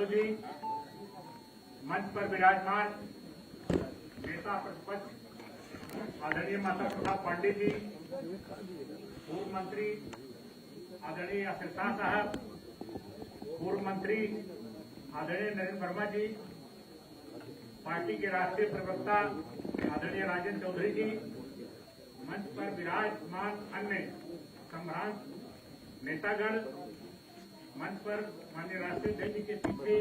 जी, मंच पर विराजमान नेता प्रतिपक्ष आदरणीय माता प्रसाद पांडे जी, पूर्व मंत्री आदरणीय यासिर शाह साहब, पूर्व मंत्री आदरणीय नरेंद्र वर्मा जी, पार्टी के राष्ट्रीय प्रवक्ता आदरणीय राजेंद्र चौधरी जी, मंच पर विराजमान अन्य संभ्रांत नेतागण, मंच पर माननीय राष्ट्रीय अध्यक्ष जी के पीछे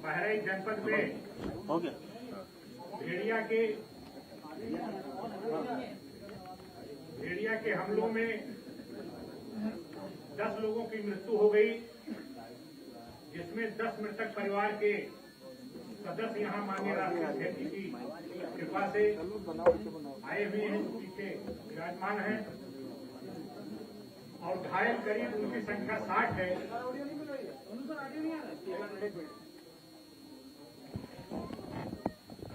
बहराइच जनपद में भेड़िया के हमलों में 10 लोगों की मृत्यु हो गई, जिसमें 10 मृतक परिवार के सदस्य यहाँ माननीय राष्ट्रीय अध्यक्ष जी की कृपा से आए हुए हैं, पीछे विराजमान हैं और घायल करीब उनकी संख्या 60 है।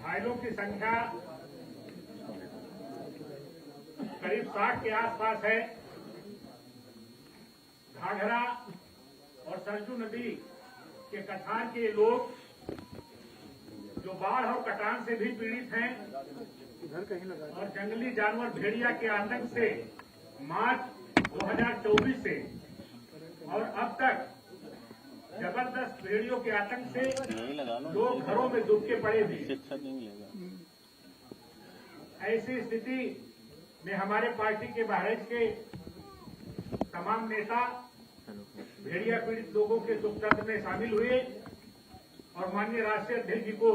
घायलों की संख्या करीब 60 के आसपास है। घाघरा और सरजू नदी के कटान के लोग जो बाढ़ और कटान से भी पीड़ित हैं और जंगली जानवर भेड़िया के आतंक से मार्च 2024 से और अब तक जबरदस्त भेड़ियों के आतंक से लोग घरों में डूब के पड़े हुए। ऐसी स्थिति में हमारे पार्टी के बहराइच के तमाम नेता भेड़िया पीड़ित लोगों के दुख दर्द में शामिल हुए और माननीय राष्ट्रीय अध्यक्ष जी को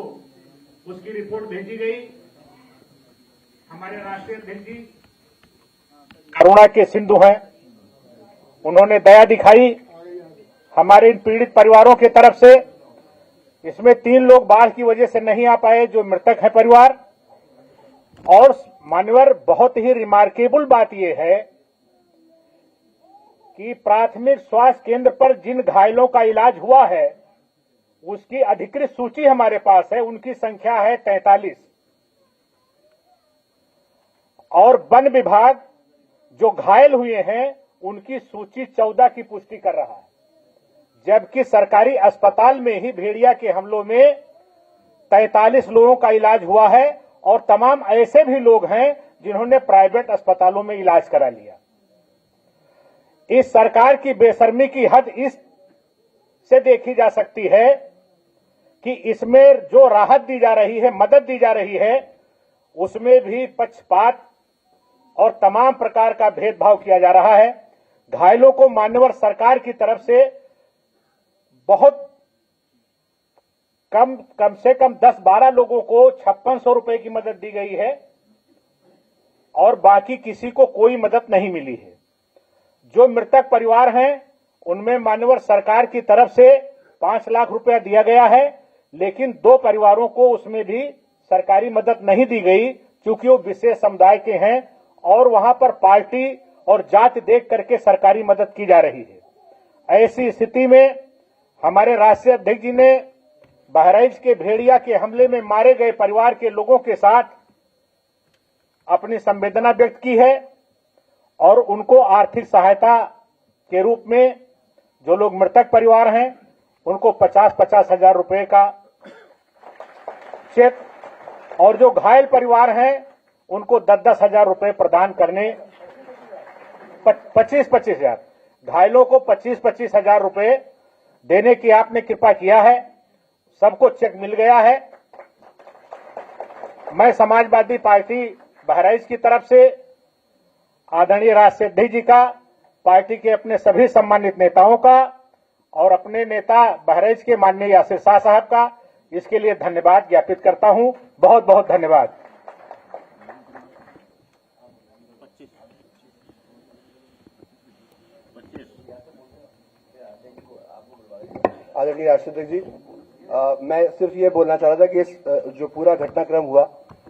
उसकी रिपोर्ट भेजी गई। हमारे राष्ट्रीय अध्यक्ष जी करुणा के सिंधु हैं, उन्होंने दया दिखाई हमारे इन पीड़ित परिवारों की तरफ से। इसमें 3 लोग बाढ़ की वजह से नहीं आ पाए, जो मृतक है परिवार। और मान्यवर, बहुत ही रिमार्केबल बात यह है कि प्राथमिक स्वास्थ्य केंद्र पर जिन घायलों का इलाज हुआ है उसकी अधिकृत सूची हमारे पास है, उनकी संख्या है 43। और वन विभाग जो घायल हुए हैं उनकी सूची 14 की पुष्टि कर रहा है, जबकि सरकारी अस्पताल में ही भेड़िया के हमलों में 43 लोगों का इलाज हुआ है और तमाम ऐसे भी लोग हैं जिन्होंने प्राइवेट अस्पतालों में इलाज करा लिया। इस सरकार की बेशर्मी की हद इस से देखी जा सकती है कि इसमें जो राहत दी जा रही है, मदद दी जा रही है, उसमें भी पक्षपात और तमाम प्रकार का भेदभाव किया जा रहा है। घायलों को मान्यवर सरकार की तरफ से बहुत कम से कम 10-12 लोगों को 5600 रुपए की मदद दी गई है और बाकी किसी को कोई मदद नहीं मिली है। जो मृतक परिवार हैं उनमें मान्यवर सरकार की तरफ से 5 लाख रुपया दिया गया है, लेकिन 2 परिवारों को उसमें भी सरकारी मदद नहीं दी गई, क्योंकि वो विशेष समुदाय के हैं और वहां पर पार्टी और जाति देख करके सरकारी मदद की जा रही है। ऐसी स्थिति में हमारे राष्ट्रीय अध्यक्ष जी ने बहराइच के भेड़िया के हमले में मारे गए परिवार के लोगों के साथ अपनी संवेदना व्यक्त की है और उनको आर्थिक सहायता के रूप में जो लोग मृतक परिवार हैं उनको 50-50 हजार रुपए का चेक और जो घायल परिवार हैं उनको 10-10 हजार रुपए प्रदान करने 25-25 हजार, घायलों को 25-25 हजार रुपए देने की आपने कृपा किया है। सबको चेक मिल गया है। मैं समाजवादी पार्टी बहराइच की तरफ से आदरणीय राष्ट्रीय अध्यक्ष जी का, पार्टी के अपने सभी सम्मानित नेताओं का और अपने नेता बहराइच के माननीय यासिर शाह साहब का इसके लिए धन्यवाद ज्ञापित करता हूं। बहुत बहुत धन्यवाद। आदरणीय राष्ट्रीय अध्यक्ष जी, मैं सिर्फ ये बोलना चाह रहा था कि इस जो पूरा घटनाक्रम हुआ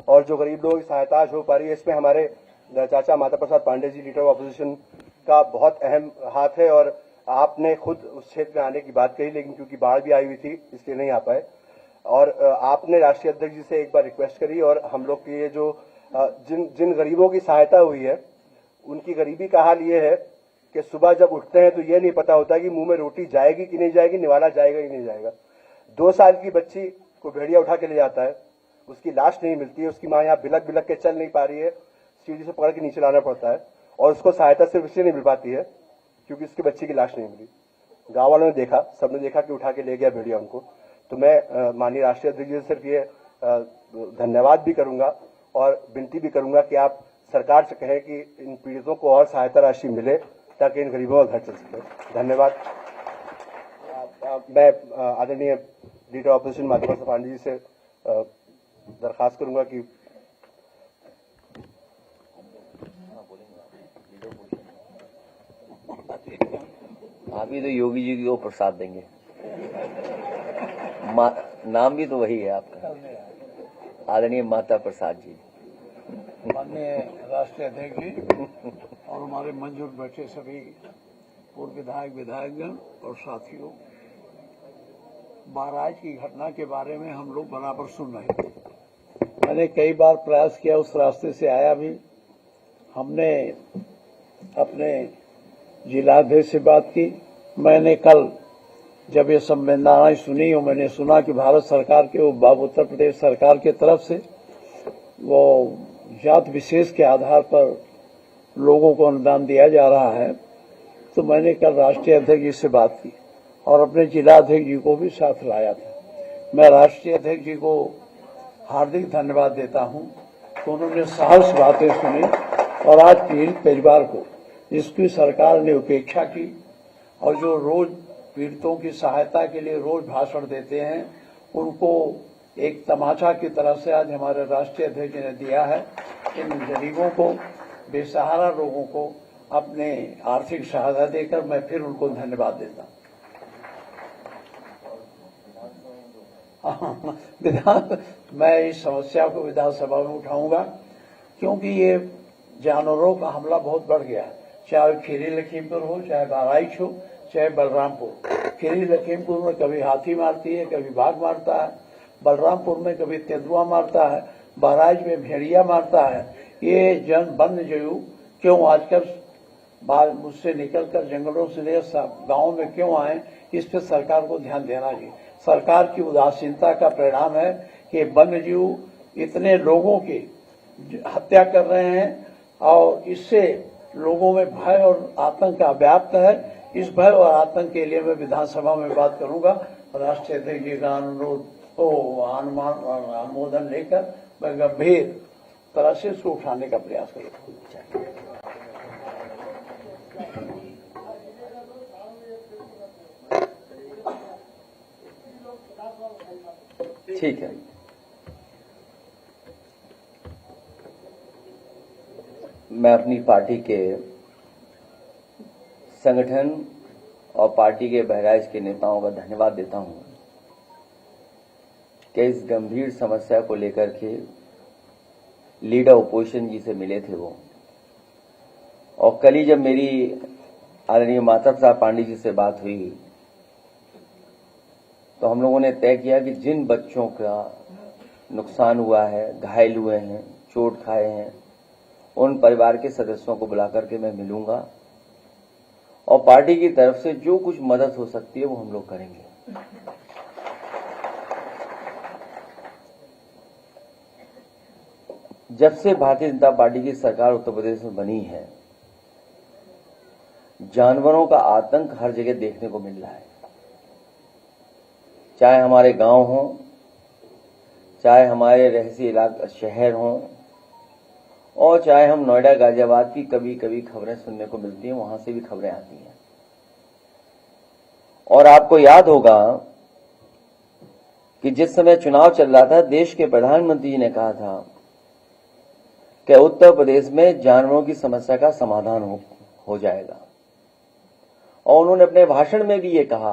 और जो गरीब लोगों की सहायता आज हो पा रही है, इसमें हमारे चाचा Mata Prasad Pandey ji, leader of opposition, का बहुत अहम हाथ है। और आपने खुद उस क्षेत्र में आने की बात कही, लेकिन क्योंकि बाढ़ भी आई हुई थी इसलिए नहीं आ पाए। और आपने राष्ट्रीय अध्यक्ष जी से एक बार रिक्वेस्ट करी और हम लोग की ये जो जिन गरीबों की सहायता हुई है उनकी गरीबी का हाल ये है कि सुबह जब उठते हैं तो ये नहीं पता होता कि मुंह में रोटी जाएगी कि नहीं जाएगी, निवाला जाएगा कि नहीं जाएगा। 2 साल की बच्ची को भेड़िया उठा के ले जाता है, उसकी लाश नहीं मिलती है, उसकी मां यहाँ बिलक बिलक के चल नहीं पा रही है, सीढ़ी से पकड़ के नीचे लाना पड़ता है और उसको सहायता सिर्फ इसलिए नहीं मिल पाती है क्योंकि उसकी बच्ची की लाश नहीं मिली। गांव वालों ने देखा, सबने देखा कि उठा के ले गया भेड़िया उनको। तो मैं माननीय राष्ट्रीय अध्यक्ष जी से सिर्फ ये धन्यवाद भी करूंगा और विनती भी करूंगा कि आप सरकार से कहें कि इन पीड़ितों को और सहायता राशि मिले ताकि इन गरीबों का घर चल सके। धन्यवाद। मैं आदरणीय लीडर ऑपोजिशन माता प्रसाद पांडे जी से दरखास्त करूंगा कि आप ही तो योगी जी को प्रसाद देंगे, नाम भी तो वही है आपका, आदरणीय माता प्रसाद जी। माननीय राष्ट्रीय अध्यक्ष जी और हमारे मंच पर बैठे सभी पूर्व विधायक विधायकगण और साथियों, बहराइच की घटना के बारे में हम लोग बराबर सुन रहे थे। मैंने कई बार प्रयास किया, उस रास्ते से आया भी। हमने अपने जिलाध्यक्ष से बात की। मैंने कल जब ये संवेदनाएं सुनी और मैंने सुना कि भारत सरकार के उत्तर प्रदेश सरकार की तरफ से वो जात विशेष के आधार पर लोगों को अनुदान दिया जा रहा है, तो मैंने कल राष्ट्रीय अध्यक्ष जी से बात की और अपने जिला अध्यक्ष जी को भी साथ लाया था। मैं राष्ट्रीय अध्यक्ष जी को हार्दिक धन्यवाद देता हूं कि उन्होंने साहस बातें सुनी और आज पीड़ित परिवार को, जिसकी सरकार ने उपेक्षा की और जो रोज पीड़ितों की सहायता के लिए रोज भाषण देते हैं, उनको एक तमाचा की तरह से आज हमारे राष्ट्रीय अध्यक्ष ने दिया है। इन गरीबों को, बेसहारा लोगों को अपने आर्थिक सहायता देकर मैं फिर उनको धन्यवाद देता हूं। मैं इस समस्या को विधानसभा में उठाऊंगा क्योंकि ये जानवरों का हमला बहुत बढ़ गया है, चाहे खीरी लखीमपुर हो, चाहे बहराइच हो, चाहे बलरामपुर। खीरी लखीमपुर में कभी हाथी मारती है, कभी बाघ मारता है, बलरामपुर में कभी तेंदुआ मारता है, बहराइच में भेड़िया मारता है। ये वन्य जीव क्यों आजकल मुझसे निकलकर जंगलों से लेकर गांवों में क्यों आए, इस पर सरकार को ध्यान देना चाहिए। सरकार की उदासीनता का परिणाम है कि वन्य जीव इतने लोगों की हत्या कर रहे हैं और इससे लोगों में भय और आतंक का व्याप्त है। इस भय और आतंक के लिए मैं विधानसभा में बात करूंगा। राष्ट्रीय अध्यक्ष जी का अनुमोदन लेकर मैं गंभीर तरह से इसको उठाने का प्रयास करूंगा। ठीक है, मैं अपनी पार्टी के संगठन और पार्टी के बहराइच के नेताओं का धन्यवाद देता हूं कि इस गंभीर समस्या को लेकर के लीडर ओपोजिशन जी से मिले थे वो, और कल ही जब मेरी आदरणीय माता प्रसाद पांडे जी से बात हुई तो हम लोगों ने तय किया कि जिन बच्चों का नुकसान हुआ है, घायल हुए हैं, चोट खाए हैं, उन परिवार के सदस्यों को बुलाकर के मैं मिलूंगा और पार्टी की तरफ से जो कुछ मदद हो सकती है वो हम लोग करेंगे। जब से भारतीय जनता पार्टी की सरकार उत्तर प्रदेश में बनी है, जानवरों का आतंक हर जगह देखने को मिल रहा है, चाहे हमारे गांव हों, चाहे हमारे रहसी इलाका शहर हों, और चाहे हम नोएडा गाजियाबाद की कभी कभी खबरें सुनने को मिलती हैं, वहां से भी खबरें आती हैं। और आपको याद होगा कि जिस समय चुनाव चल रहा था, देश के प्रधानमंत्री जी ने कहा था कि उत्तर प्रदेश में जानवरों की समस्या का समाधान हो जाएगा, और उन्होंने अपने भाषण में भी ये कहा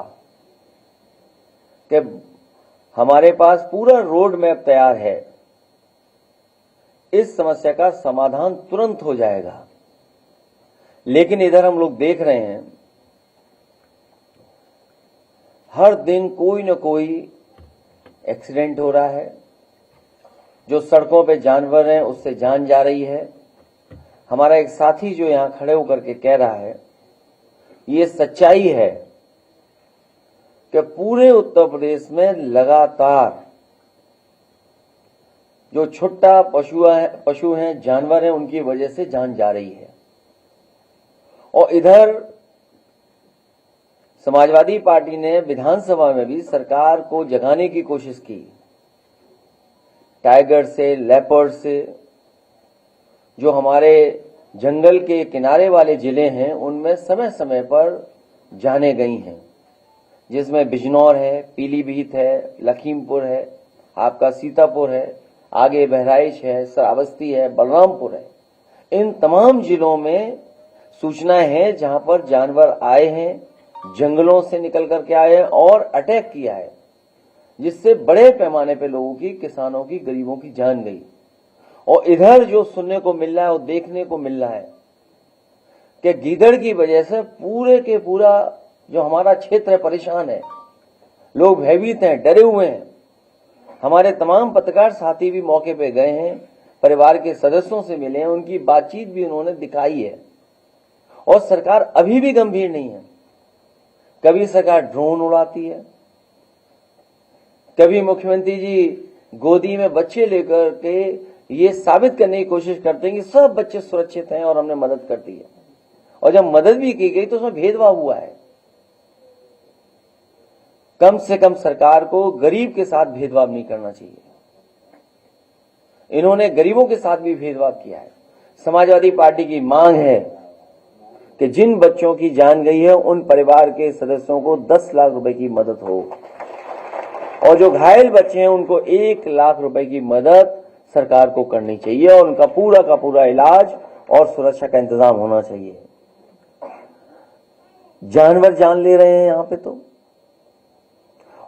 कि हमारे पास पूरा रोड मैप तैयार है, इस समस्या का समाधान तुरंत हो जाएगा। लेकिन इधर हम लोग देख रहे हैं हर दिन कोई न कोई एक्सीडेंट हो रहा है, जो सड़कों पे जानवर हैं उससे जान जा रही है। हमारा एक साथी जो यहां खड़े होकर के कह रहा है, ये सच्चाई है कि पूरे उत्तर प्रदेश में लगातार जो छुट्टा पशु हैं, जानवर हैं, उनकी वजह से जान जा रही है। और इधर समाजवादी पार्टी ने विधानसभा में भी सरकार को जगाने की कोशिश की। टाइगर से, लेपर्ड से, जो हमारे जंगल के किनारे वाले जिले हैं, उनमें समय समय पर जाने गई हैं, जिसमें बिजनौर है, पीलीभीत है, लखीमपुर है, आपका सीतापुर है, आगे बहराइच है, श्रावस्ती है, बलरामपुर है। इन तमाम जिलों में सूचनाएं हैं जहां पर जानवर आए हैं, जंगलों से निकल करके आए हैं और अटैक किया है, जिससे बड़े पैमाने पे लोगों की, किसानों की, गरीबों की जान गई। और इधर जो सुनने को मिल रहा है और देखने को मिल रहा है कि गीदड़ की वजह से पूरे के पूरा जो हमारा क्षेत्र है परेशान है, लोग भयभीत हैं, डरे हुए हैं। हमारे तमाम पत्रकार साथी भी मौके पे गए हैं, परिवार के सदस्यों से मिले हैं, उनकी बातचीत भी उन्होंने दिखाई है। और सरकार अभी भी गंभीर नहीं है। कभी सरकार ड्रोन उड़ाती है, कभी मुख्यमंत्री जी गोदी में बच्चे लेकर के ये साबित करने की कोशिश करते हैं कि सब बच्चे सुरक्षित हैं और हमने मदद कर दी है। और जब मदद भी की गई तो उसमें भेदभाव हुआ है। कम से कम सरकार को गरीब के साथ भेदभाव नहीं करना चाहिए। इन्होंने गरीबों के साथ भी भेदभाव किया है। समाजवादी पार्टी की मांग है कि जिन बच्चों की जान गई है उन परिवार के सदस्यों को 10 लाख रुपए की मदद हो, और जो घायल बच्चे हैं उनको 1 लाख रुपए की मदद सरकार को करनी चाहिए और उनका पूरा का पूरा इलाज और सुरक्षा का इंतजाम होना चाहिए। जानवर जान ले रहे हैं यहां पे तो।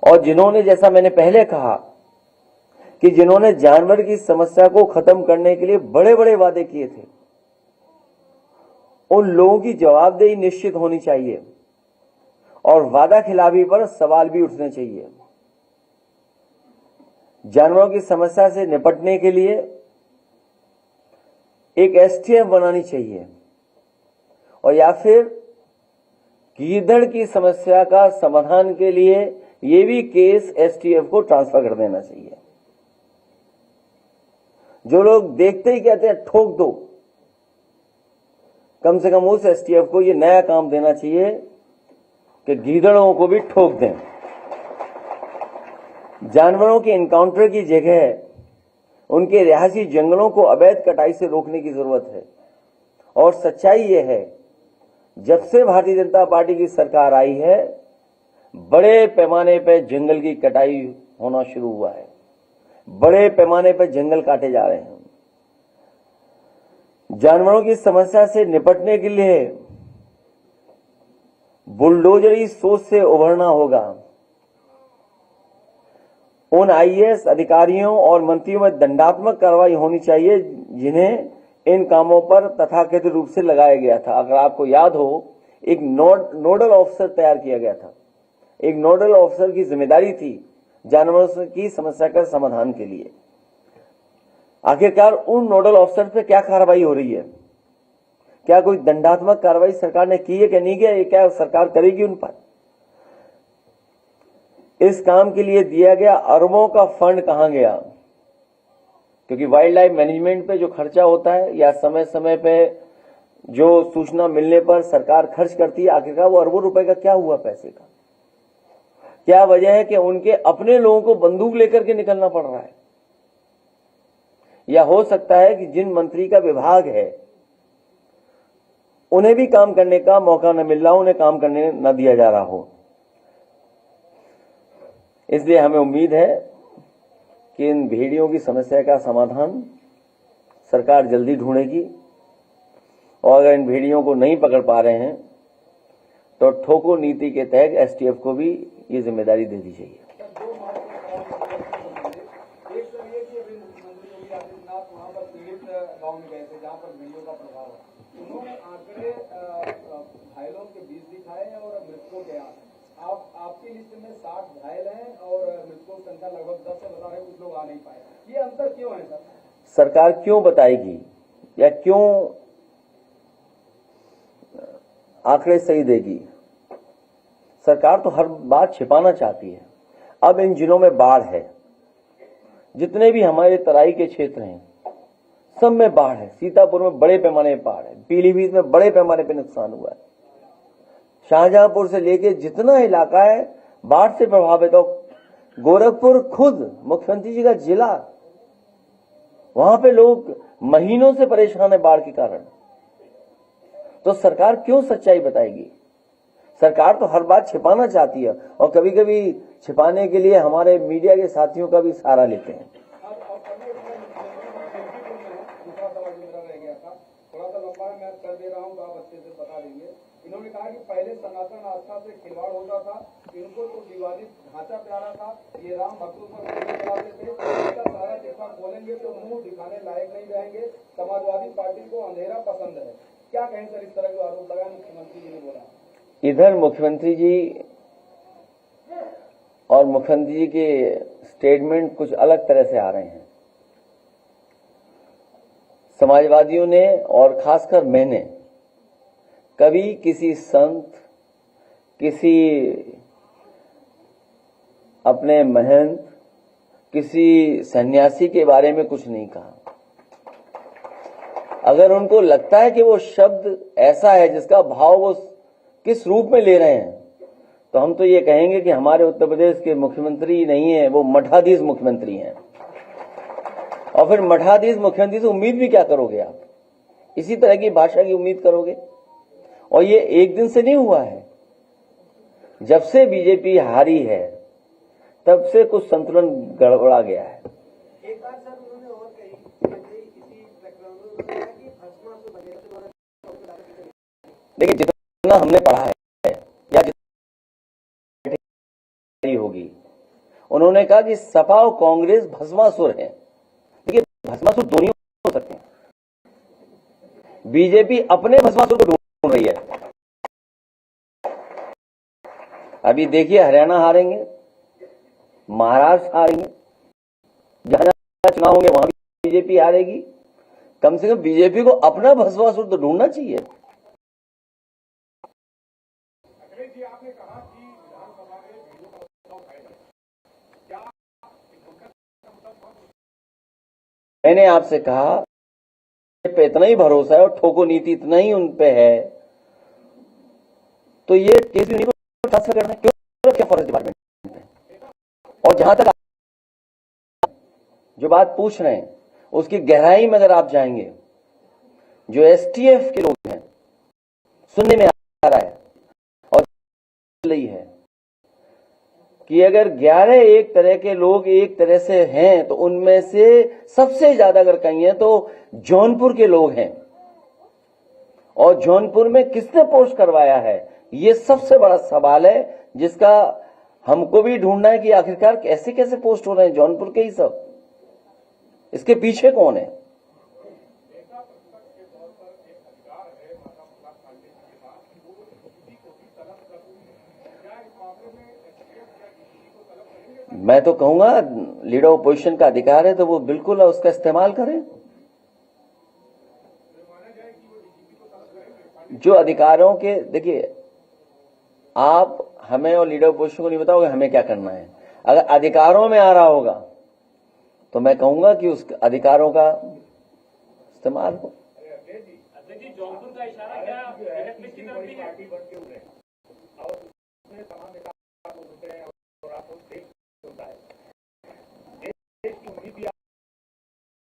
और जिन्होंने, जैसा मैंने पहले कहा कि जिन्होंने जानवर की समस्या को खत्म करने के लिए बड़े बड़े वादे किए थे, उन लोगों की जवाबदेही निश्चित होनी चाहिए और वादा खिलाफी पर सवाल भी उठने चाहिए। जानवरों की समस्या से निपटने के लिए एक एसटीएफ बनानी चाहिए, और या फिर गीदड़ की समस्या का समाधान के लिए ये भी केस एसटीएफ को ट्रांसफर कर देना चाहिए। जो लोग देखते ही कहते हैं ठोक दो, कम से कम उस एसटीएफ को ये नया काम देना चाहिए कि गीदड़ों को भी ठोक दें। जानवरों के एनकाउंटर की जगह उनके रिहायशी जंगलों को अवैध कटाई से रोकने की जरूरत है। और सच्चाई यह है, जब से भारतीय जनता पार्टी की सरकार आई है, बड़े पैमाने पर जंगल की कटाई होना शुरू हुआ है। बड़े पैमाने पर जंगल काटे जा रहे हैं। जानवरों की समस्या से निपटने के लिए बुलडोजरी सोच से उभरना होगा। उन आईएएस अधिकारियों और मंत्रियों में दंडात्मक कार्रवाई होनी चाहिए जिन्हें इन कामों पर तथाकथित रूप से लगाया गया था। अगर आपको याद हो, एक नोडल ऑफिसर तैयार किया गया था। एक नोडल ऑफिसर की जिम्मेदारी थी जानवरों की समस्या का समाधान के लिए। आखिरकार उन नोडल ऑफिसर पे क्या कार्रवाई हो रही है? क्या कोई दंडात्मक कार्रवाई सरकार ने की है कि नहीं किया? ये क्या सरकार करेगी उन पर? इस काम के लिए दिया गया अरबों का फंड कहां गया? क्योंकि वाइल्ड लाइफ मैनेजमेंट पे जो खर्चा होता है या समय समय पे जो सूचना मिलने पर सरकार खर्च करती है, आखिरकार वो अरबों रुपए का क्या हुआ पैसे का? क्या वजह है कि उनके अपने लोगों को बंदूक लेकर के निकलना पड़ रहा है? या हो सकता है कि जिन मंत्री का विभाग है उन्हें भी काम करने का मौका न मिल रहा हो, उन्हें काम करने न दिया जा रहा हो। इसलिए हमें उम्मीद है कि इन भेड़ियों की समस्या का समाधान सरकार जल्दी ढूंढेगी, और अगर इन भेड़ियों को नहीं पकड़ पा रहे हैं तो ठोको नीति के तहत एसटीएफ को भी ये जिम्मेदारी दे दी जाइए। गांव में गए थे जहां पर भेड़ियों का प्रभाव है, उन्होंने आंकड़े घायलों के बीच दिखाए और मृतकों के आपकी लिस्ट में 60 घायल हैं और मृतकों की संख्या लगभग 10 से बता रहे, कुछ लोग आ नहीं पाए। ये अंतर क्यों है सर? सरकार क्यों बताएगी या क्यों आंकड़े सही देगी? सरकार तो हर बात छिपाना चाहती है। अब इन जिलों में बाढ़ है, जितने भी हमारे तराई के क्षेत्र हैं सब में बाढ़ है। सीतापुर में बड़े पैमाने पर बाढ़ है, पीलीभीत में बड़े पैमाने पर नुकसान हुआ है, शाहजहांपुर से लेके जितना इलाका है बाढ़ से प्रभावित हो। गोरखपुर खुद मुख्यमंत्री जी का जिला, वहां पे लोग महीनों से परेशान है बाढ़ के कारण। तो सरकार क्यों सच्चाई बताएगी? सरकार तो हर बात छिपाना चाहती है और कभी कभी छिपाने के लिए हमारे मीडिया के साथियों का भी सहारा लेते हैं। दूसरा सवाल जो मेरा रह गया था, थोड़ा सा लंबा है, मैं कर दे रहा हूँ, आप अच्छे से बता देंगे। इन्होंने कहा कि पहले सनातन आस्था से खिलवाड़ होता था, इनको तो विवादित ढांचा प्यारा था, ये राम भक्तों पर गोली चलाते थे, इसका सारा चिट्ठा खोलेंगे तो मुंह दिखाने लायक नहीं रहेंगे। समाजवादी पार्टी को अंधेरा पसंद है। क्या कहें सर, इस तरह का आरोप लगाया मुख्यमंत्री जी ने बोला। इधर मुख्यमंत्री जी और मुख्यमंत्री जी के स्टेटमेंट कुछ अलग तरह से आ रहे हैं। समाजवादियों ने और खासकर मैंने कभी किसी संत, किसी अपने महंत, किसी सन्यासी के बारे में कुछ नहीं कहा। अगर उनको लगता है कि वो शब्द ऐसा है जिसका भाव वो किस रूप में ले रहे हैं, तो हम तो ये कहेंगे कि हमारे उत्तर प्रदेश के मुख्यमंत्री नहीं है, वो मठाधीश मुख्यमंत्री हैं। और फिर मठाधीश मुख्यमंत्री से उम्मीद भी क्या करोगे आप? इसी तरह की भाषा की उम्मीद करोगे? और ये एक दिन से नहीं हुआ है। जब से बीजेपी हारी है तब से कुछ संतुलन गड़बड़ा गया है। एक बार सर उन्होंने और कही इसी प्रकरण में कि भस्मासुर वगैरह देखिए, जितना हमने पढ़ा है या जितनी होगी, उन्होंने कहा कि सपा और कांग्रेस भस्मासुर हैं। देखिए, भस्मासुर दोनों हो सकते हैं। बीजेपी अपने भस्मासुर को ढूंढ रही है। अभी देखिए, हरियाणा हारेंगे, महाराष्ट्र हारेंगे, जहां जहां चुनाव होंगे वहां भी बीजेपी हारेगी। कम से कम बीजेपी को अपना भस्मासुर तो ढूंढना चाहिए। आपने कहा कि विधानसभा में वीडियो का प्रस्ताव उठाएगा, क्या मैंने आपसे कहा पे इतना ही भरोसा है और ठोको नीति इतना ही उन पे है, तो ये केस भी नहीं को ट्रांसफर करना क्यों रखे फॉरेस्ट डिपार्टमेंट पे? और जहां तक जो बात पूछ रहे हैं उसकी गहराई में अगर आप जाएंगे, जो एसटीएफ के लोग हैं, सुनने में आ रहा है और रही है कि अगर 11 एक तरह के लोग एक तरह से हैं, तो उनमें से सबसे ज्यादा अगर कहीं तो जौनपुर के लोग हैं। और जौनपुर में किसने पोस्ट करवाया है, ये सबसे बड़ा सवाल है, जिसका हमको भी ढूंढना है कि आखिरकार कैसे कैसे पोस्ट हो रहे हैं जौनपुर के ही सब, इसके पीछे कौन है? मैं तो कहूंगा लीडर ऑपोजिशन का अधिकार है, तो वो बिल्कुल उसका इस्तेमाल करें। जो अधिकारों के, देखिए, आप हमें और लीडर ऑपोजिशन को नहीं बताओगे हमें क्या करना है। अगर अधिकारों में आ रहा होगा तो मैं कहूंगा कि उस अधिकारों का इस्तेमाल हो। जौनपुर का इशारा क्या इलेक्ट्रिक की तरफ भी है?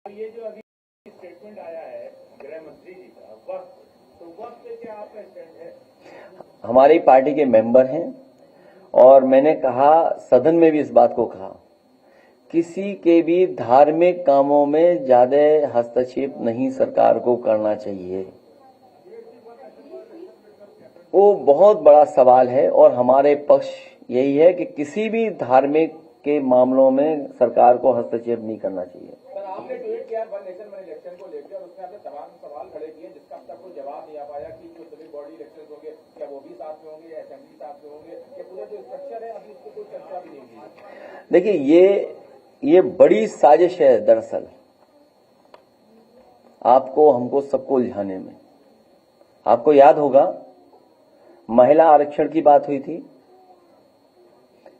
ये जो अभी स्टेटमेंट आया है गृह मंत्री जी का, वक्त पे क्या आपका स्टैंड है? हमारी पार्टी के मेंबर हैं और मैंने कहा, सदन में भी इस बात को कहा, किसी के भी धार्मिक कामों में ज्यादा हस्तक्षेप नहीं सरकार को करना चाहिए। वो बहुत बड़ा सवाल है और हमारे पक्ष यही है कि किसी भी धार्मिक के मामलों में सरकार को हस्तक्षेप नहीं करना चाहिए। सर, आपने ट्वीट किया वन नेशन वन इलेक्शन को लेकर और उसमें आपने तमाम सवाल खड़े किए जिसका अब तक कोई जवाब नहीं आ पाया कि जो सिविल बॉडी इलेक्शन होंगे क्या वो भी साथ में होंगे या असेंबली साथ में होंगे, या पूरा जो स्ट्रक्चर है अभी उसको कोई चर्चा भी नहीं हुई। देखिए, ये बड़ी साजिश है दरअसल, आपको हमको सबको उलझाने में। आपको याद होगा महिला आरक्षण की बात हुई थी,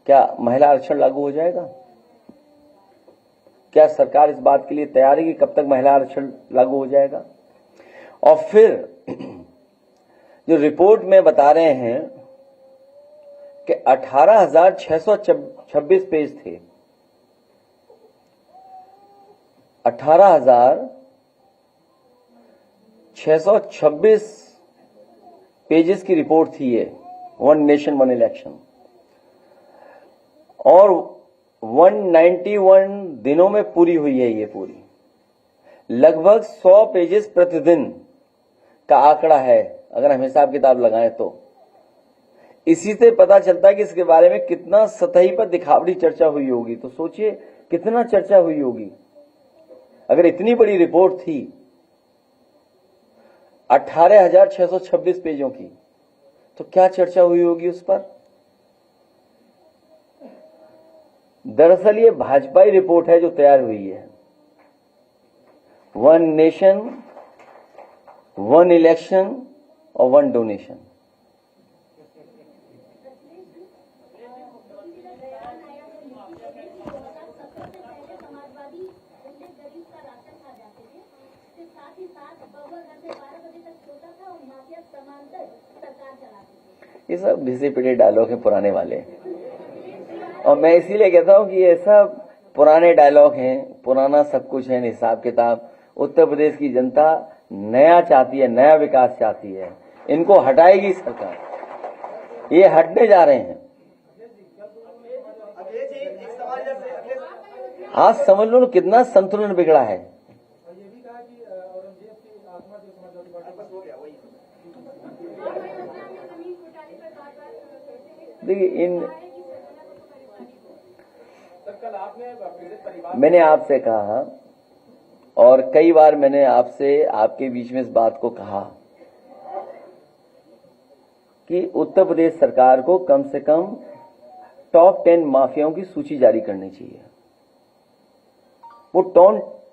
क्या महिला आरक्षण लागू हो जाएगा? क्या सरकार इस बात के लिए तैयार है कि कब तक महिला आरक्षण लागू हो जाएगा? और फिर जो रिपोर्ट में बता रहे हैं कि 18,626 पेज थे, 18,626 पेजेस की रिपोर्ट थी ये, वन नेशन वन इलेक्शन, और 191 दिनों में पूरी हुई है ये पूरी। लगभग 100 पेजेस प्रतिदिन का आंकड़ा है अगर हम हिसाब किताब लगाएं तो। इसी से पता चलता है कि इसके बारे में कितना सतही पर दिखावटी चर्चा हुई होगी। तो सोचिए कितना चर्चा हुई होगी। अगर इतनी बड़ी रिपोर्ट थी 18,626 पेजों की, तो क्या चर्चा हुई होगी उस पर? दरअसल ये भाजपाई रिपोर्ट है जो तैयार हुई है। वन नेशन, वन इलेक्शन और वन डोनेशन। ये सब घिसे पिटे डायलॉग हैं पुराने वाले, और मैं इसीलिए कहता हूं कि ये सब पुराने डायलॉग हैं, पुराना सब कुछ है, हिसाब किताब। उत्तर प्रदेश की जनता नया चाहती है, नया विकास चाहती है। इनको हटाएगी सरकार, ये हटने जा रहे हैं। आज समझ लो कितना संतुलन बिगड़ा है। देखिए मैंने आपसे कहा, और कई बार मैंने आपसे आपके बीच में इस बात को कहा कि उत्तर प्रदेश सरकार को कम से कम टॉप 10 माफियाओं की सूची जारी करनी चाहिए। वो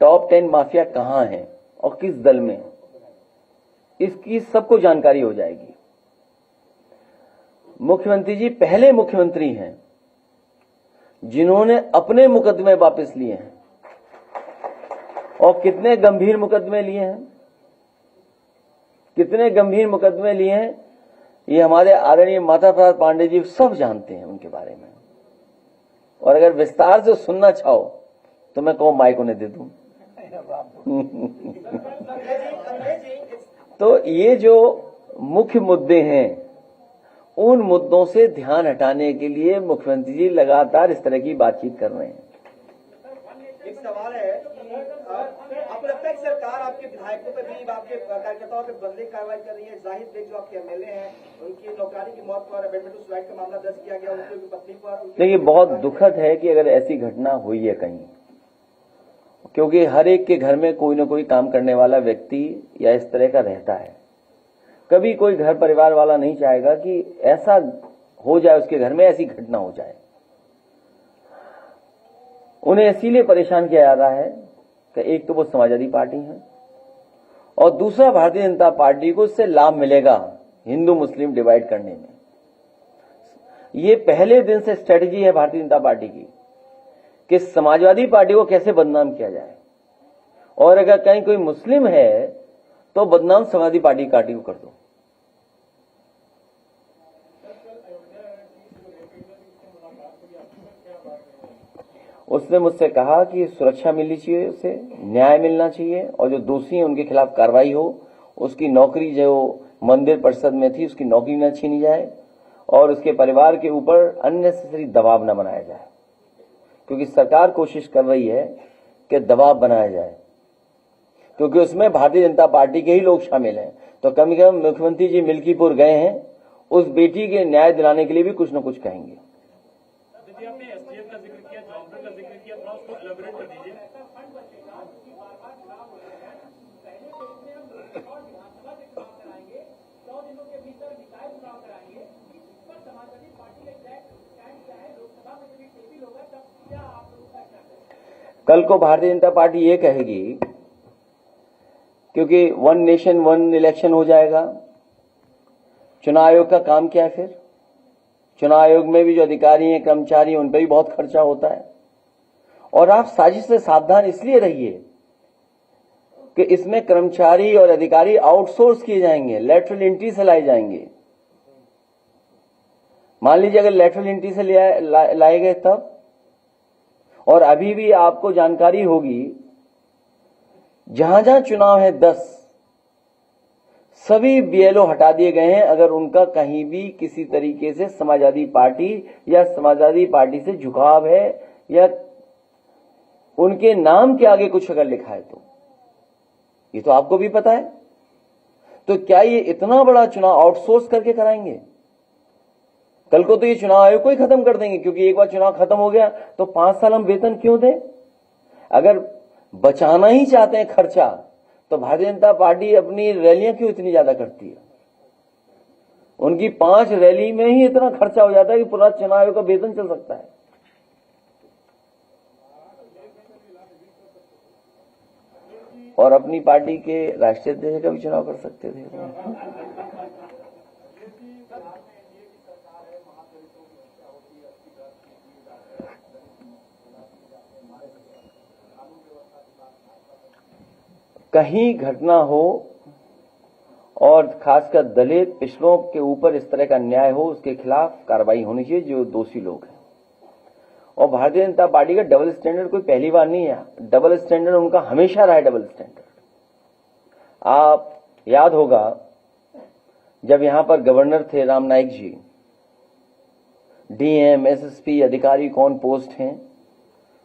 टॉप 10 माफिया कहां हैं और किस दल में, इसकी सबको जानकारी हो जाएगी। मुख्यमंत्री जी पहले मुख्यमंत्री हैं जिन्होंने अपने मुकदमे वापस लिए हैं, और कितने गंभीर मुकदमे लिए हैं, कितने गंभीर मुकदमे लिए हैं, ये हमारे आदरणीय माता प्रसाद पांडे जी सब जानते हैं उनके बारे में। और अगर विस्तार से सुनना चाहो तो मैं कहूं माइक उन्हें दे दूं। तो ये जो मुख्य मुद्दे हैं, उन मुद्दों से ध्यान हटाने के लिए मुख्यमंत्री जी लगातार इस तरह की बातचीत कर रहे हैं। एक सवाल है कि आपको लगता है कि सरकार आपके विधायकों पर भी, आपके कार्यकर्ताओं पर बदले कार्रवाई कर रही है? जाहिद बेग जो आपके एमएलए हैं, उनकी नौकरी की मौत पर बैडमिंटन सुसाइड का मामला दर्ज किया गया, उनकी पत्नी पर। देखिए बहुत दुखद है कि अगर ऐसी घटना हुई है कहीं, क्योंकि हर एक के घर में कोई ना कोई काम करने वाला व्यक्ति या इस तरह का रहता है। कभी कोई घर परिवार वाला नहीं चाहेगा कि ऐसा हो जाए, उसके घर में ऐसी घटना हो जाए। उन्हें इसीलिए परेशान किया जा रहा है कि एक तो वो समाजवादी पार्टी है, और दूसरा भारतीय जनता पार्टी को इससे लाभ मिलेगा हिंदू मुस्लिम डिवाइड करने में। ये पहले दिन से स्ट्रेटजी है भारतीय जनता पार्टी की कि समाजवादी पार्टी को कैसे बदनाम किया जाए, और अगर कहीं कोई मुस्लिम है तो बदनाम समाजवादी पार्टी को कर दो। उसने मुझसे कहा कि सुरक्षा मिलनी चाहिए, उसे न्याय मिलना चाहिए, और जो दोषी हैं उनके खिलाफ कार्रवाई हो, उसकी नौकरी जो मंदिर परिषद में थी उसकी नौकरी न छीनी जाए, और उसके परिवार के ऊपर अननेसेसरी दबाव न बनाया जाए, क्योंकि सरकार कोशिश कर रही है कि दबाव बनाया जाए, क्योंकि उसमें भारतीय जनता पार्टी के ही लोग शामिल हैं। तो कम से कम मुख्यमंत्री जी मिल्कीपुर गए हैं, उस बेटी के न्याय दिलाने के लिए भी कुछ न कुछ कहेंगे। आपने एसटीएफ का जिक्र किया, जॉनपुर का जिक्र किया, थोड़ा उसको एलाबोरेट कर दीजिए। कल को भारतीय जनता पार्टी ये कहेगी, क्योंकि वन नेशन वन इलेक्शन हो जाएगा, चुनाव आयोग का काम क्या है फिर? चुनाव आयोग में भी जो अधिकारी हैं, कर्मचारी हैं, उन पर भी बहुत खर्चा होता है। और आप साजिश से सावधान इसलिए रहिए कि इसमें कर्मचारी और अधिकारी आउटसोर्स किए जाएंगे, लेटरल एंट्री से लाए जाएंगे। मान लीजिए अगर लेटरल एंट्री से लाए गए तब, और अभी भी आपको जानकारी होगी जहां जहां चुनाव है 10 सभी बीएलओ हटा दिए गए हैं अगर उनका कहीं भी किसी तरीके से समाजवादी पार्टी या समाजवादी पार्टी से झुकाव है या उनके नाम के आगे कुछ अगर लिखा है तो ये तो आपको भी पता है। तो क्या ये इतना बड़ा चुनाव आउटसोर्स करके कराएंगे? कल को तो ये चुनाव आयोग को ही खत्म कर देंगे, क्योंकि एक बार चुनाव खत्म हो गया तो 5 साल हम वेतन क्यों दें? अगर बचाना ही चाहते हैं खर्चा तो भारतीय जनता पार्टी अपनी रैलियां क्यों इतनी ज्यादा करती है? उनकी 5 रैली में ही इतना खर्चा हो जाता है कि पूरा चुनाव आयोग का वेतन चल सकता है। और अपनी पार्टी के राष्ट्रीय अध्यक्ष का भी चुनाव कर सकते थे। कहीं घटना हो और खासकर दलित पिछड़ों के ऊपर इस तरह का अन्याय हो, उसके खिलाफ कार्रवाई होनी चाहिए जो दोषी लोग हैं। और भारतीय जनता पार्टी का डबल स्टैंडर्ड कोई पहली बार नहीं है, डबल स्टैंडर्ड उनका हमेशा रहा है। डबल स्टैंडर्ड आप याद होगा जब यहां पर गवर्नर थे राम नाईक जी, डीएम एसएसपी अधिकारी कौन पोस्ट हैं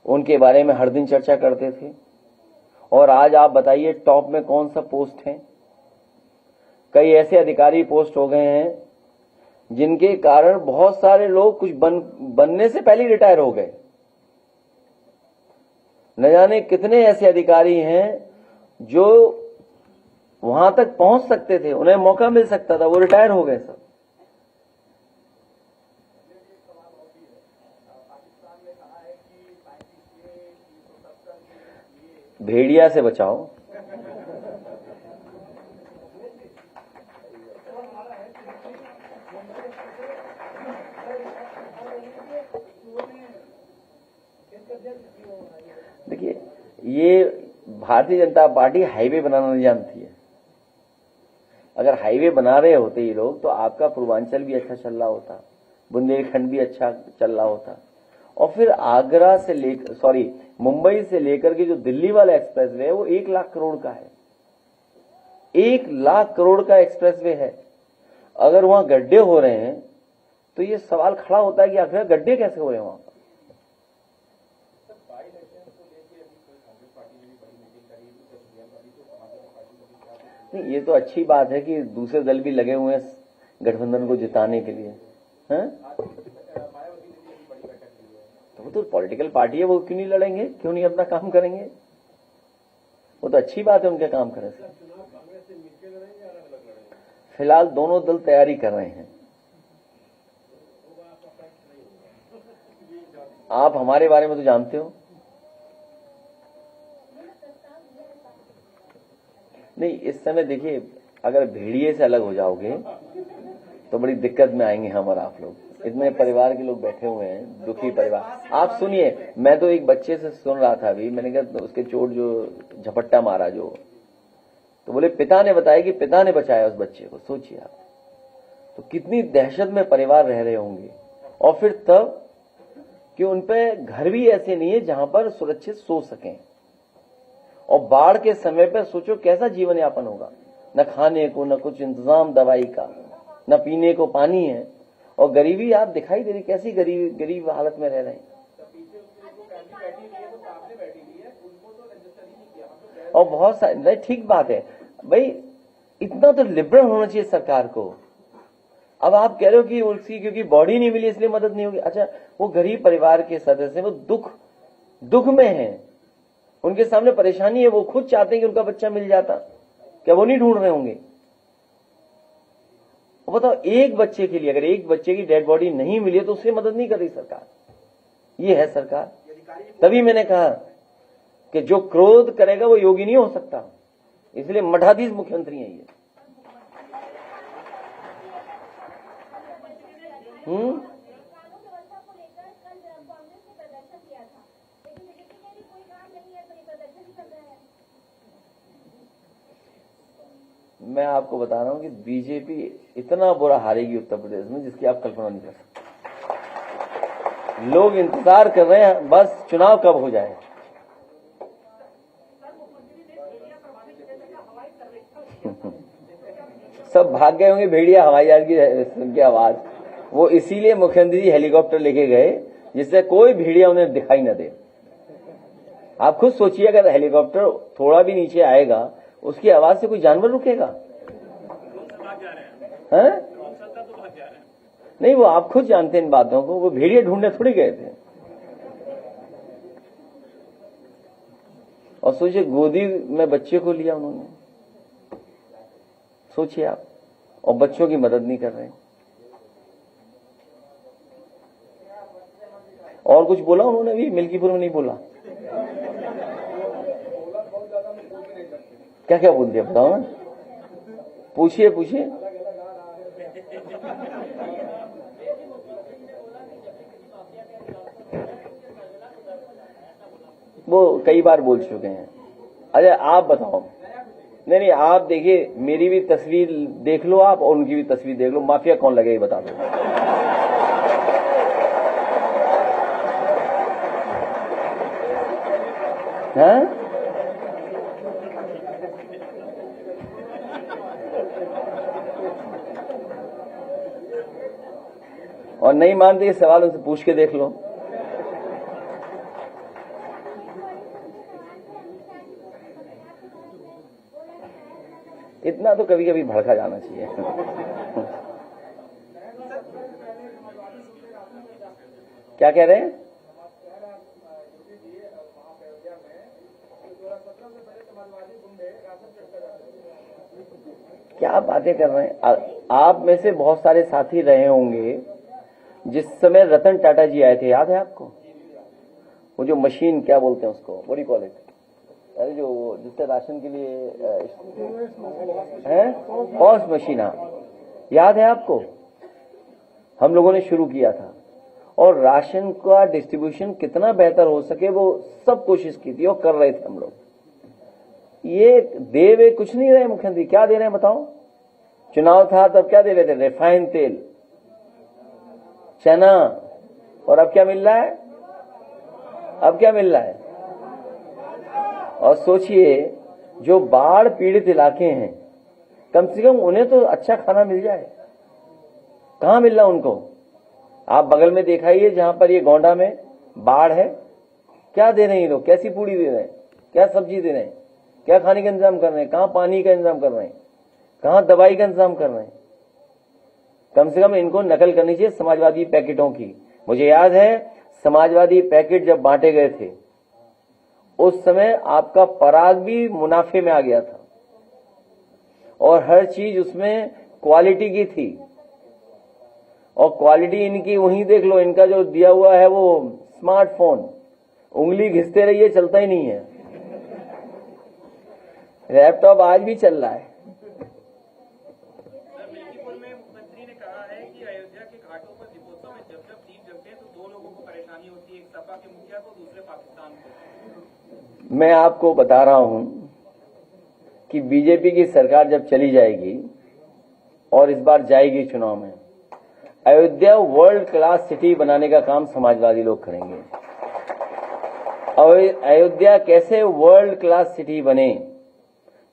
उनके बारे में हर दिन चर्चा करते थे। और आज आप बताइए टॉप में कौन सा पोस्ट है? कई ऐसे अधिकारी पोस्ट हो गए हैं जिनके कारण बहुत सारे लोग कुछ बनने से पहले रिटायर हो गए। न जाने कितने ऐसे अधिकारी हैं जो वहां तक पहुंच सकते थे, उन्हें मौका मिल सकता था, वो रिटायर हो गए सब। भेड़िया से बचाओ। देखिए, ये भारतीय जनता पार्टी हाईवे बनाना नहीं जानती है। अगर हाईवे बना रहे होते ये लोग तो आपका पूर्वांचल भी अच्छा चल रहा होता, बुंदेलखंड भी अच्छा चल रहा होता। और फिर आगरा से लेकर मुंबई से लेकर के जो दिल्ली वाला एक्सप्रेसवे है वो 1 लाख करोड़ का है। 1 लाख करोड़ का एक्सप्रेसवे है। अगर वहां गड्ढे हो रहे हैं तो ये सवाल खड़ा होता है कि आखिर गड्ढे कैसे हो रहे हैं वहां पर। नहीं, ये तो अच्छी बात है कि दूसरे दल भी लगे हुए हैं गठबंधन को जिताने के लिए, हैं? तो वो तो पॉलिटिकल पार्टी है, वो क्यों नहीं लड़ेंगे, क्यों नहीं अपना काम करेंगे? वो तो अच्छी बात है उनके काम करने से। फिलहाल दोनों दल तैयारी कर रहे हैं। आप हमारे बारे में तो जानते हो। नहीं, इस समय देखिए, अगर भेड़िए से अलग हो जाओगे तो बड़ी दिक्कत में आएंगे हम और आप लोग। इतने परिवार के लोग बैठे हुए हैं, दुखी परिवार। आप सुनिए, मैं तो एक बच्चे से सुन रहा था अभी, मैंने कहा तो उसके चोट जो झपट्टा मारा जो, तो बोले पिता ने बताया कि पिता ने बचाया उस बच्चे को। सोचिए आप, तो कितनी दहशत में परिवार रह रहे होंगे। और फिर तब कि उन पे घर भी ऐसे नहीं है जहां पर सुरक्षित सो सकें। और बाढ़ के समय पर सोचो कैसा जीवन यापन होगा, न खाने को, न कुछ इंतजाम दवाई का, न पीने को पानी है। और गरीबी आप दिखाई दे रही, कैसी गरीब हालत में रह रहे हैं। और बहुत सारे, ठीक बात है भाई, इतना तो लिबरल होना चाहिए सरकार को। अब आप कह रहे हो कि उसकी क्योंकि बॉडी नहीं मिली इसलिए मदद नहीं होगी। अच्छा, वो गरीब परिवार के सदस्य, वो दुख में है, उनके सामने परेशानी है, वो खुद चाहते हैं कि उनका बच्चा मिल जाता, क्या वो नहीं ढूंढ रहे होंगे? बताओ, एक बच्चे के लिए अगर एक बच्चे की डेड बॉडी नहीं मिली तो उससे मदद नहीं कर रही सरकार। ये है सरकार। तभी मैंने कहा कि जो क्रोध करेगा वो योगी नहीं हो सकता, इसलिए मठाधीश मुख्यमंत्री है ये। मैं आपको बता रहा हूं कि बीजेपी इतना बुरा हारेगी उत्तर प्रदेश में जिसकी आप कल्पना नहीं कर सकते। लोग इंतजार कर रहे हैं बस चुनाव कब हो जाए। सब भाग गए होंगे भेड़िया हवाई जहाज की आवाज। वो इसीलिए मुख्यमंत्री जी हेलीकॉप्टर लेके गए जिससे कोई भेड़िया उन्हें दिखाई न दे। आप खुद सोचिए अगर हेलीकॉप्टर थोड़ा भी नीचे आएगा उसकी आवाज से कोई जानवर रुकेगा? हैं? नहीं, वो आप खुद जानते हैं इन बातों को। वो भेड़िया ढूंढने थोड़ी गए थे। और सोचिए गोदी में बच्चे को लिया उन्होंने, सोचिए आप, और बच्चों की मदद नहीं कर रहे। और कुछ बोला उन्होंने भी? मिल्कीपुर में नहीं बोला। क्या क्या बोल दिया बताओ ना, पूछिए पूछिए। वो कई बार बोल चुके हैं। अच्छा आप बताओ। नहीं, आप देखिए, मेरी भी तस्वीर देख लो आप और उनकी भी तस्वीर देख लो, माफिया कौन लगे ये बता दो। हाँ? और नहीं मानते ये सवाल उनसे पूछ के देख लो। इतना तो कभी कभी भड़का जाना चाहिए। क्या कह रहे हैं? क्या बातें कर रहे हैं आप? में से बहुत सारे साथी रहे होंगे जिस समय रतन टाटा जी आए थे, याद है आपको? वो जो मशीन क्या बोलते हैं उसको, what do you call it, अरे जो जिससे राशन के लिए है पॉस मशीन, याद है आपको? हम लोगों ने शुरू किया था और राशन का डिस्ट्रीब्यूशन कितना बेहतर हो सके वो सब कोशिश की थी और कर रहे थे हम लोग। ये दे वे कुछ नहीं रहे मुख्यमंत्री। क्या दे रहे हैं बताओ? चुनाव था तब क्या दे रहे थे? रिफाइंड तेल, चना। और अब क्या मिल रहा है? अब क्या मिल रहा है? और सोचिए जो बाढ़ पीड़ित इलाके हैं कम से कम उन्हें तो अच्छा खाना मिल जाए। कहां मिल रहा उनको? आप बगल में दिखाइए जहां पर ये गोंडा में बाढ़ है, क्या दे रहे हैं लोग? कैसी पूड़ी दे रहे हैं? क्या सब्जी दे रहे हैं? क्या खाने का इंतजाम कर रहे हैं? कहां पानी का इंतजाम कर रहे हैं? कहां दवाई का इंतजाम कर रहे हैं? कम से कम इनको नकल करनी चाहिए समाजवादी पैकेटों की। मुझे याद है समाजवादी पैकेट जब बांटे गए थे उस समय आपका पराग भी मुनाफे में आ गया था और हर चीज उसमें क्वालिटी की थी। और क्वालिटी इनकी वहीं देख लो, इनका जो दिया हुआ है वो स्मार्टफोन, उंगली घिसते रहिए चलता ही नहीं है। लैपटॉप आज भी चल रहा है। मिल्कीपुर में मुख्यमंत्री ने कहा है कि अयोध्या के घाटों पर दीपोत्सव में जब जब दीप जलते हैं तो दो लोगों को परेशानी होती है, एक सपा के मुखिया को, दूसरे पाकिस्तान को। मैं आपको बता रहा हूं कि बीजेपी की सरकार जब चली जाएगी और इस बार जाएगी चुनाव में, अयोध्या वर्ल्ड क्लास सिटी बनाने का काम समाजवादी लोग करेंगे। अयोध्या कैसे वर्ल्ड क्लास सिटी बने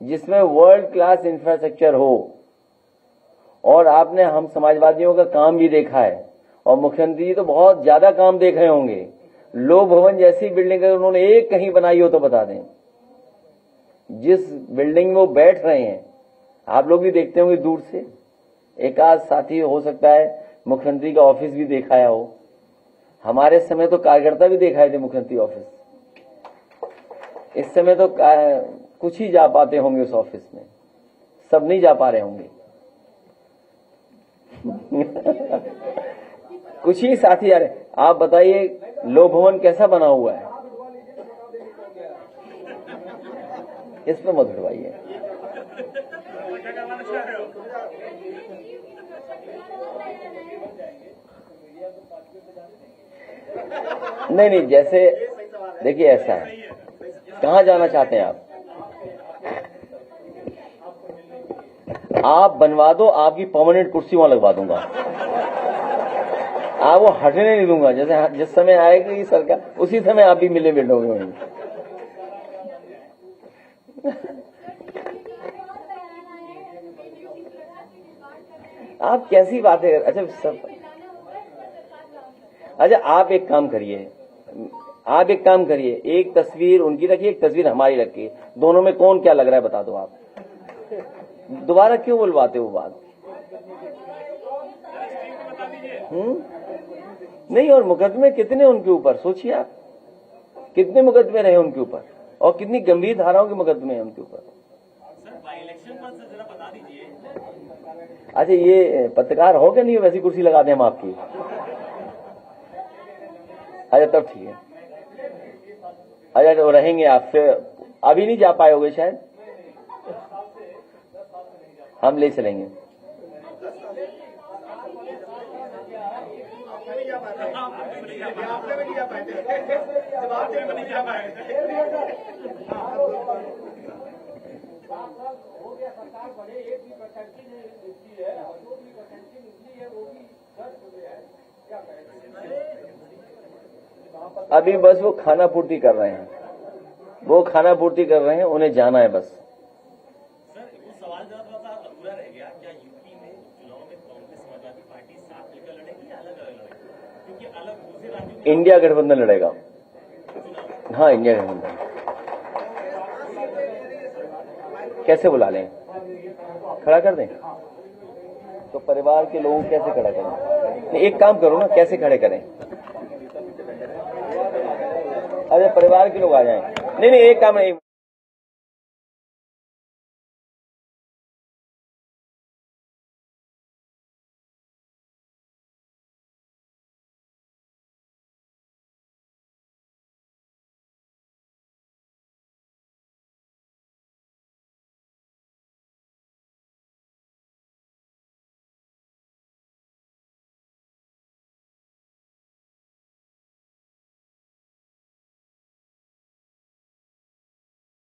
जिसमें वर्ल्ड क्लास इंफ्रास्ट्रक्चर हो। और आपने हम समाजवादियों का काम भी देखा है और मुख्यमंत्री जी तो बहुत ज्यादा काम देख रहे होंगे। लोक भवन जैसी बिल्डिंग अगर उन्होंने एक कहीं बनाई हो तो बता दें। जिस बिल्डिंग में वो बैठ रहे हैं आप लोग भी देखते होंगे दूर से, एक आध साथी हो सकता है मुख्यमंत्री का ऑफिस भी दिखाया हो। हमारे समय तो कार्यकर्ता भी दिखाए थे मुख्यमंत्री ऑफिस। इस समय तो कुछ ही जा पाते होंगे उस ऑफिस में, सब नहीं जा पा रहे होंगे। कुछ ही साथी आ रहे। आप बताइए लोक भवन कैसा बना हुआ है, इस पर मत उठवाइए। नहीं नहीं, जैसे देखिए ऐसा है, कहां जाना चाहते हैं आप? आप बनवा दो, आपकी परमानेंट कुर्सी वहां लगवा दूंगा। आप वो हटने नहीं दूंगा। जैसे जिस समय आएगी सरकार उसी समय आप भी मिले बैठोगे वहीं। आप कैसी बातें कर, अच्छा आप एक काम करिए, एक तस्वीर उनकी रखिए, एक तस्वीर हमारी रखिए, दोनों में कौन क्या लग रहा है बता दो आप। दोबारा क्यों बुलवाते हो बात? नहीं, और मुकदमे कितने उनके ऊपर सोचिए आप, कितने मुकदमे रहे उनके ऊपर और कितनी गंभीर धाराओं के मुकदमे हैं उनके ऊपर। अच्छा ये पत्रकार हो क्या नहीं, वैसी कुर्सी लगा दें हम आपकी? अच्छा तब ठीक है। अच्छा तो रहेंगे आप, फिर अभी नहीं जा पाए होगे शायद, हम ले चलेंगे। अभी बस वो खाना पूर्ति कर रहे हैं, उन्हें जाना है बस। इंडिया गठबंधन लड़ेगा। हाँ, इंडिया गठबंधन। कैसे बुला लें? खड़ा कर दें? तो परिवार के लोगों को कैसे खड़ा करें? एक काम करो ना, कैसे खड़े करें? अरे परिवार के लोग आ जाएं। नहीं, एक काम नहीं।